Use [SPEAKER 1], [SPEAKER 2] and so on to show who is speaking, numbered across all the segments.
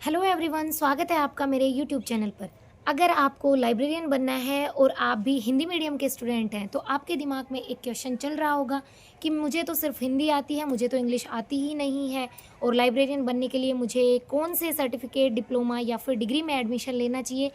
[SPEAKER 1] Hello everyone, स्वागत है आपका मेरे यूट्यूब चैनल पर। अगर आपको लाइब्रेरियन बनना है और आप भी हिंदी मीडियम के स्टूडेंट हैं तो आपके दिमाग में एक क्वेश्चन चल रहा होगा कि मुझे तो सिर्फ हिंदी आती है, मुझे तो इंग्लिश आती ही नहीं है और लाइब्रेरियन बनने के लिए मुझे कौन से सर्टिफिकेट, डिप्लोमा या फिर डिग्री में एडमिशन लेना चाहिए,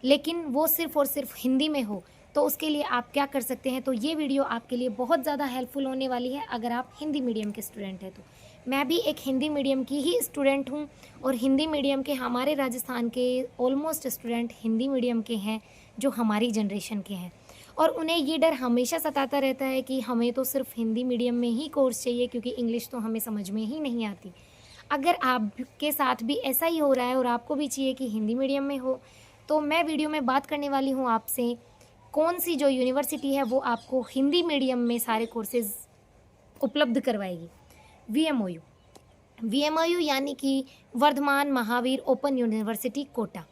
[SPEAKER 1] लेकिन वो सिर्फ़ और सिर्फ हिंदी में हो। तो उसके लिए आप क्या कर सकते हैं? तो ये वीडियो आपके लिए बहुत ज़्यादा हेल्पफुल होने वाली है अगर आप हिंदी मीडियम के स्टूडेंट हैं तो। मैं भी एक हिंदी मीडियम की ही स्टूडेंट हूँ और हिंदी मीडियम के हमारे राजस्थान के ऑलमोस्ट स्टूडेंट हिंदी मीडियम के हैं जो हमारी जनरेशन के हैं। और उन्हें ये डर हमेशा सताता रहता है कि हमें तो सिर्फ हिंदी मीडियम में ही कोर्स चाहिए क्योंकि इंग्लिश तो हमें समझ में ही नहीं आती। अगर आपके साथ भी ऐसा ही हो रहा है और आपको भी चाहिए कि हिंदी मीडियम में हो, तो मैं वीडियो में बात करने वाली हूँ आपसे कौन सी जो यूनिवर्सिटी है वो आपको हिंदी मीडियम में सारे कोर्सेज़ उपलब्ध करवाएगी। वीएमओयू। वीएमओयू यानी कि Vardhman Mahaveer Open University Kota.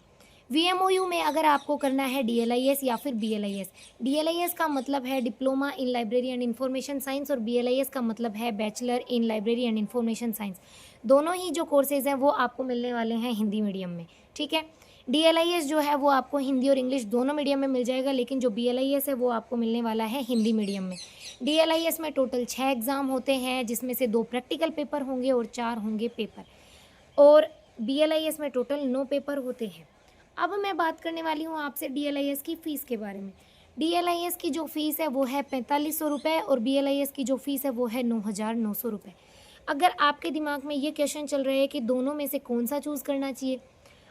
[SPEAKER 1] VMOU में अगर आपको करना है डीएलआईएस या फिर बीएलआईएस। डीएलआईएस का मतलब है diploma in library and information science और बीएलआईएस का मतलब है bachelor in library and information science. दोनों ही जो कोर्सेज़ हैं वो आपको मिलने वाले हैं हिंदी मीडियम में, ठीक है। डीएलआईएस जो है वो आपको हिंदी और इंग्लिश दोनों मीडियम में मिल जाएगा, लेकिन जो बीएलआईएस है वो आपको मिलने वाला है हिंदी मीडियम में। डीएलआईएस में टोटल 6 एग्ज़ाम होते हैं जिसमें से 2 प्रैक्टिकल पेपर होंगे और 4 होंगे पेपर, और बीएलआईएस में टोटल 9 पेपर होते हैं। अब मैं बात करने वाली हूँ आपसे डीएलआईएस की फ़ीस के बारे में। डीएलआईएस की जो फ़ीस है वो है 4500 रुपये और बीएलआईएस की जो फ़ीस है वो है 9900 रुपये। अगर आपके दिमाग में ये क्वेश्चन चल रहा है कि दोनों में से कौन सा चूज़ करना चाहिए,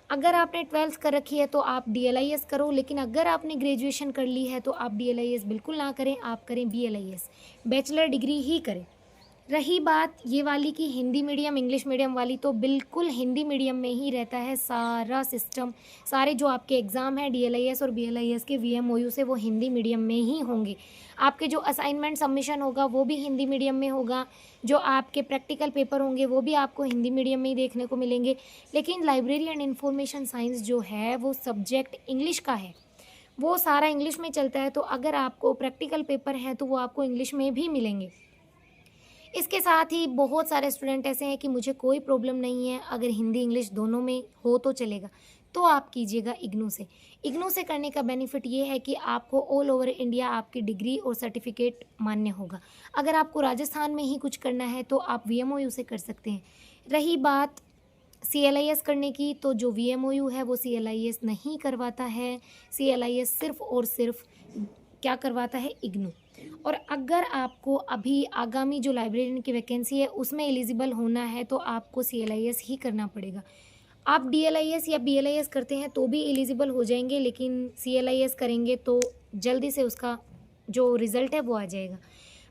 [SPEAKER 1] अगर आपने 12th कर रखी है तो आप डीएलआईएस करो, लेकिन अगर आपने ग्रेजुएशन कर ली है तो आप डीएलआईएस बिल्कुल ना करें, आप करें बीएलआईएस, बैचलर डिग्री ही करें। रही बात ये वाली कि हिंदी मीडियम इंग्लिश मीडियम वाली, तो बिल्कुल हिंदी मीडियम में ही रहता है सारा सिस्टम। सारे जो आपके एग्ज़ाम हैं डीएलआईएस और बीएलआईएस के वीएमओयू से वो हिंदी मीडियम में ही होंगे। आपके जो असाइनमेंट सबमिशन होगा वो भी हिंदी मीडियम में होगा, जो आपके प्रैक्टिकल पेपर होंगे वो भी आपको हिंदी मीडियम में ही देखने को मिलेंगे। लेकिन लाइब्रेरी एंड इंफॉर्मेशन साइंस जो है वो सब्जेक्ट इंग्लिश का है, वो सारा इंग्लिश में चलता है, तो अगर आपको प्रैक्टिकल पेपर हैं तो वो आपको इंग्लिश में भी मिलेंगे। इसके साथ ही बहुत सारे स्टूडेंट ऐसे हैं कि मुझे कोई प्रॉब्लम नहीं है, अगर हिंदी इंग्लिश दोनों में हो तो चलेगा, तो आप कीजिएगा इग्नू से। इग्नू से करने का बेनिफिट ये है कि आपको ऑल ओवर इंडिया आपकी डिग्री और सर्टिफिकेट मान्य होगा। अगर आपको राजस्थान में ही कुछ करना है तो आप वीएमओयू से कर सकते हैं। रही बात सीएलआईएस करने की, तो जो वीएमओयू है वो सीएलआईएस नहीं करवाता है, सीएलआईएस सिर्फ और सिर्फ क्या करवाता है, इग्नू। और अगर आपको अभी आगामी जो लाइब्रेरियन की वैकेंसी है उसमें एलिजिबल होना है तो आपको सीएलआईएस ही करना पड़ेगा। आप डीएलआईएस या बीएलआईएस करते हैं तो भी एलिजिबल हो जाएंगे, लेकिन सीएलआईएस करेंगे तो जल्दी से उसका जो रिज़ल्ट है वो आ जाएगा।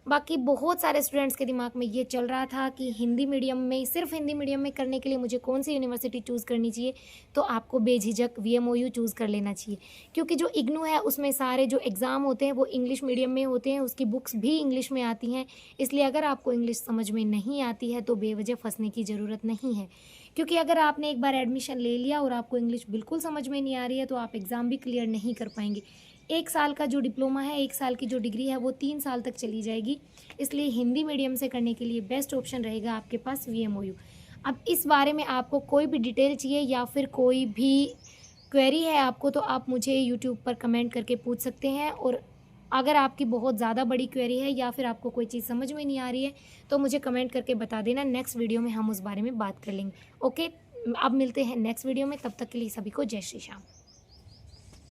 [SPEAKER 1] बाकी बहुत सारे स्टूडेंट्स के दिमाग में ये चल रहा था कि हिंदी मीडियम में, सिर्फ हिंदी मीडियम में करने के लिए मुझे कौन सी यूनिवर्सिटी चूज़ करनी चाहिए, तो आपको बेझिझक वीएमओयू चूज़ कर लेना चाहिए, क्योंकि जो इग्नू है उसमें सारे जो एग्ज़ाम होते हैं वो इंग्लिश मीडियम में होते हैं, उसकी बुक्स भी इंग्लिश में आती हैं। इसलिए अगर आपको इंग्लिश समझ में नहीं आती है तो बेवजह फंसने की ज़रूरत नहीं है, क्योंकि अगर आपने एक बार एडमिशन ले लिया और आपको इंग्लिश बिल्कुल समझ में नहीं आ रही है तो आप एग्ज़ाम भी क्लियर नहीं कर पाएंगे। 1 साल का जो डिप्लोमा है, 1 साल की जो डिग्री है वो 3 साल तक चली जाएगी। इसलिए हिंदी मीडियम से करने के लिए बेस्ट ऑप्शन रहेगा आपके पास वीएमओयू। अब इस बारे में आपको कोई भी डिटेल चाहिए या फिर कोई भी क्वेरी है आपको, तो आप मुझे यूट्यूब पर कमेंट करके पूछ सकते हैं। और अगर आपकी बहुत ज़्यादा बड़ी क्वेरी है या फिर आपको कोई चीज़ समझ में नहीं आ रही है तो मुझे कमेंट करके बता देना, नेक्स्ट वीडियो में हम उस बारे में बात कर लेंगे। ओके, अब मिलते हैं नेक्स्ट वीडियो में, तब तक के लिए सभी को जय श्री श्याम।